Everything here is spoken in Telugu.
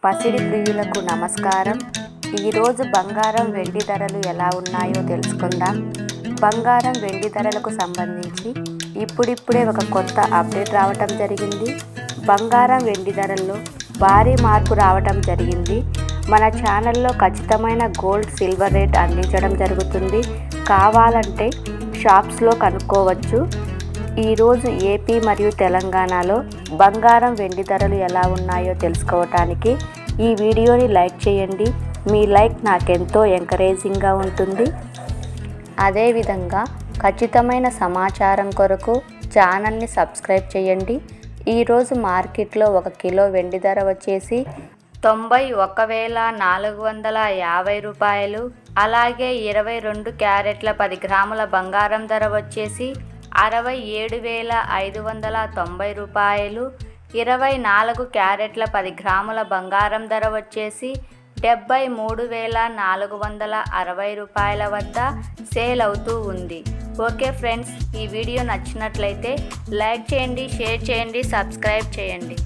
పసిడి ప్రియులకు నమస్కారం. ఈరోజు బంగారం వెండి ధరలు ఎలా ఉన్నాయో తెలుసుకుందాం. బంగారం వెండి ధరలకు సంబంధించి ఇప్పుడిప్పుడే ఒక కొత్త అప్డేట్ రావటం జరిగింది. బంగారం వెండి ధరల్లో భారీ మార్పు రావటం జరిగింది. మన ఛానల్లో ఖచ్చితమైన గోల్డ్ సిల్వర్ రేట్ అందించడం జరుగుతుంది. కావాలంటే షాప్స్లో కనుక్కోవచ్చు. ఈరోజు ఏపీ మరియు తెలంగాణలో బంగారం వెండి ధరలు ఎలా ఉన్నాయో తెలుసుకోవటానికి ఈ వీడియోని లైక్ చేయండి. మీ లైక్ నాకెంతో ఎంకరేజింగ్గా ఉంటుంది. అదేవిధంగా ఖచ్చితమైన సమాచారం కొరకు ఛానల్ని సబ్స్క్రైబ్ చేయండి. ఈరోజు మార్కెట్లో 1 కిలో వెండి ధర వచ్చేసి 91,450 రూపాయలు. అలాగే 22 క్యారెట్ల 10 గ్రాముల బంగారం ధర వచ్చేసి 67,590 రూపాయలు. 24 క్యారెట్ల 10 గ్రాముల బంగారం ధర వచ్చేసి 73,460 రూపాయల వద్ద సేల్ అవుతూ ఉంది. ఓకే ఫ్రెండ్స్, ఈ వీడియో నచ్చినట్లయితే లైక్ చేయండి, షేర్ చేయండి, సబ్స్క్రైబ్ చేయండి.